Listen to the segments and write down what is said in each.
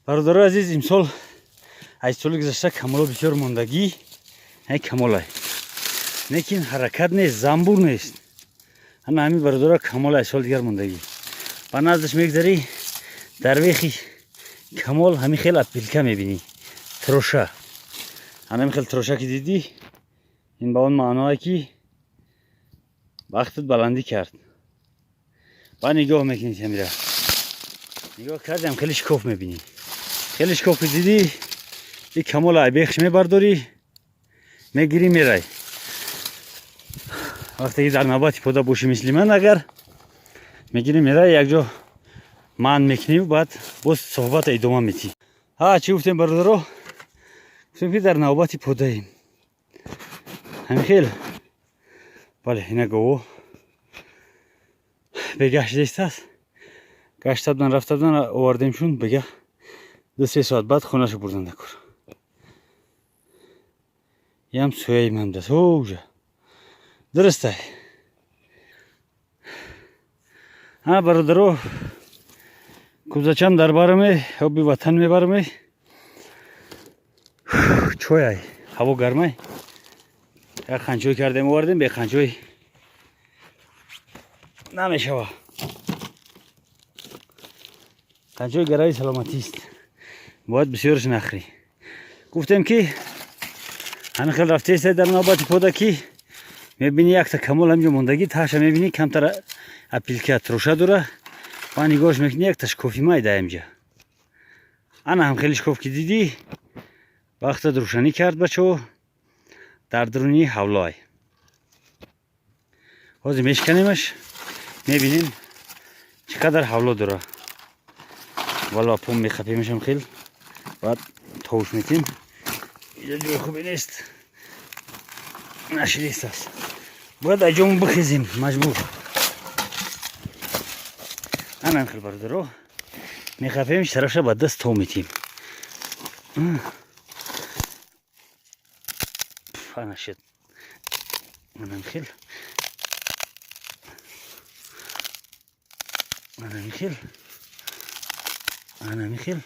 برادر عزیز امسال از سال گذشته کمال بسیار ماندگی کمال لیکن حرکت نیست زنبور نیست همین برادر کمال از سال دیگر ماندگی با نزدش میگذاری در ویخی کمال همین خیلی اپیلکه میبینی تروشه همین خیلی تروشه که دیدی این با اون معناه که وقتت بلندی کرد با نگاه میکنی همیره نگاه کردم خیلی شکوف میبینی خیلی شکوف دیدی این کمال عبیخش میبرداری میگیری میرای وقتی در نوبتی پودا باشی مثل من اگر میگیری میرای یک جا من میکنی و بعد باز صحبت ادامه میتی چی گفتیم برادرو گفتیم که در نوبتی پوداییم همین خیلی بله اینا گوه بگه شدیست هست گشت بودن رفته بودن آوردیمشون بگه 2-3 ساعت بعد خونه شو بردن دکور یم سویم هم دست اوجه درسته برادرو کوزچم در بارمه آبی وطن میبرمه چوی هوا گرمه یک خنچوی کردیم آوردیم به خنچوی نمیشه خنچوی گرای سلامتی است باید بسیارش نخری گفتم که همین خیلی رفته است در نوبت پودا که میبینی یک تا کمال همینجا موندگی تاش میبینی کمتر اپیلکه تروشه دوره و نگاهش میکنی یک تاش کافی مایده اینجا انا هم خیلی شکوف که دیدی وقت روشنی کرد بچه در درونی حولای حاضر میشکنیمش میبینیم چقدر حولا داره والا پوم میخپیمش هم خیلی بعد توش میتیم اینجا جوی خوبی نیست نشریست است باید اجامون بخیزیم مجبور همین خیلی برادرو میخپیمش طرفش با دست تو میتیم انا شد انا خیلی انا میخیل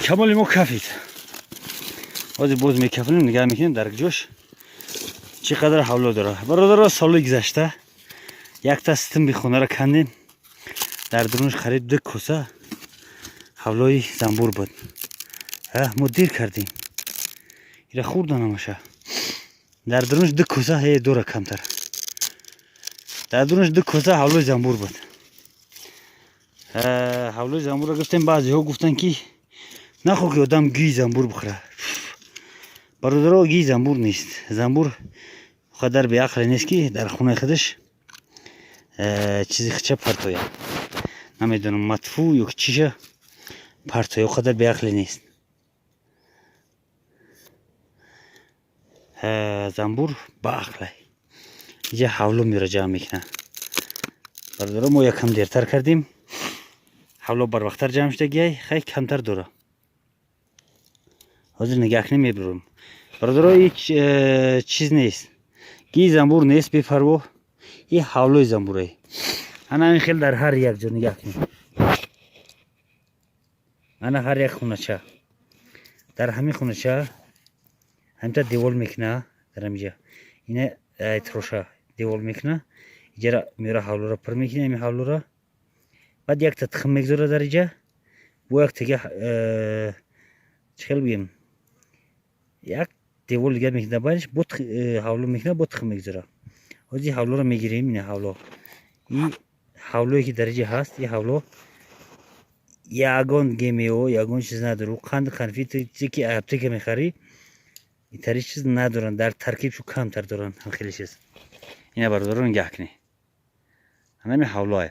کمالی ما کفید بازی باز میکفنیم نگاه میکنیم در جوش چقدر حولا داره برادر سال گذشته یک تا ستم بی خونه را کندیم در درونش خرید 2 کوسه حولای زنبور بود ما دیر کردیم ایره خوردن همشه در درونش 2 کوسه هی دوره کمتر در درونش 2 کوسه حولای زنبور بود حولای زنبور را گفتیم بعضی ها گفتن که نخو که آدم گی زنبور بخوره برادرها گی زنبور نیست زنبور خودر به عقل نیست که در خونه خودش چیزی خچه پرتویه نمیدونم مدفوع یا چیشه پرتویه خودر به عقل نیست زنبور با عقله یه حولو میره جمع میکنه برادرها ما یکم دیرتر کردیم حولو بر وقتر جمع شده گیه خیلی کمتر دوره حاضر نگه کنیم میبرم برادرها هیچ چیز نیست گی زنبور نیست بفروا این حولوی زنبوره انا این خیلی در هر یک جا نگه کنیم انا هر یک خونه چه در همین خونه چه همینطور دیوال میکنه در همینجا اینه تروشه دیوال میکنه اینجا میره حولو را پر میکنه این حولو را بعد یک تا تخم میگذاره در اینجا با یک تگه چخیل بگیم یک دیوال دیگه میکنه باید حولو میکنه با تخم میگذاره حاضی حولو را میگیریم اینه حولو این حولوی که در اینجا هست این حولو یگان گمیو یگان چیز نداره قند قنفی چیزی که ابتی که میخری این تری چیز ندارن در ترکیبشو کم تر دارن هم خیلی چیز اینه برادران نگه کنی همین حولای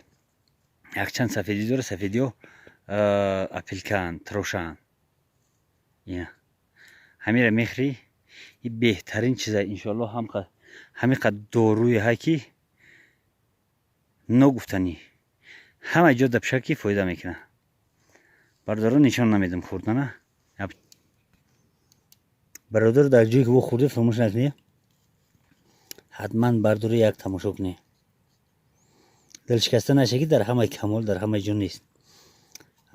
یک چند سفیدی داره سفیدی و اپیلکن تروشن اینه همین را میخری این بهترین چیزه انشالله همین قد داروی هکی نگفتنی همه جا دبشکی فایده میکنه برادران نشان نمیدم خوردنه برادر در جایی که او خورده فراموش نکنی حتما برداری یک تماشا کنی دلشکسته نشه که در همه کمال در همه جون نیست.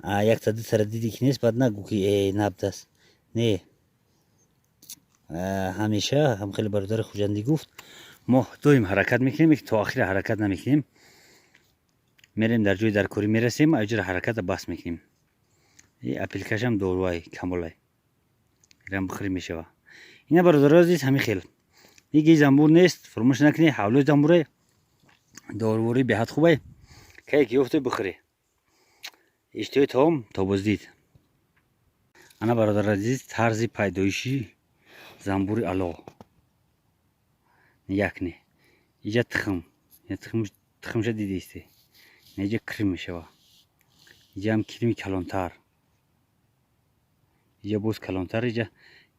یک تا دو تردیدی که نیست، بعد نگو که نبض است. نه، همیشه هم خیلی برادر خوجندی گفت ما دویم حرکت میکنیم که تا آخر حرکت نمیکنیم. میریم در جای در کوری میرسیم اجر حرکت بس میکنیم. این اپلیکیشن داروی کمالای رم بخری میشه. اینا برادر عزیز همین خیلی دیگه زنبور نیست، فراموش نکنی حولو زنبوره داروری به حد خوبه که گفته بخری. اشتهای تام تا بازدید. انا برادر عزیز طرز پیدایشی زنبور علا یک نه اینجا تخمش دیده است، اینجا کریم میشه، اینجا هم کریم کلانتر، اینجا باز کلانتر، اینجا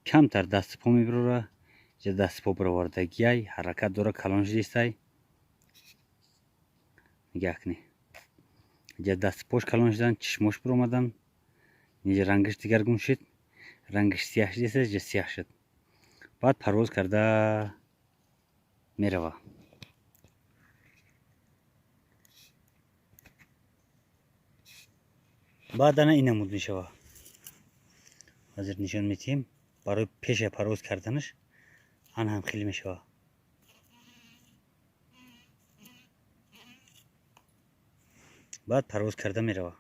کمتر دست پا میبره، اینجا دست پا برآوردگی حرکت داره کلان شده است. یک نه اینجا دست پاش کلان شدن، چشماش بر آمدن، اینجا رنگش دیگرگون شد، رنگش سیاه شده است، اینجا سیاه شد. بعد پرواز کرده میروه. بعد انا این نمود میشه. حاضر نشان میتیم برای پیش پرواز کردنش آن هم خیلی میشه. بعد پرواز کرده میروه.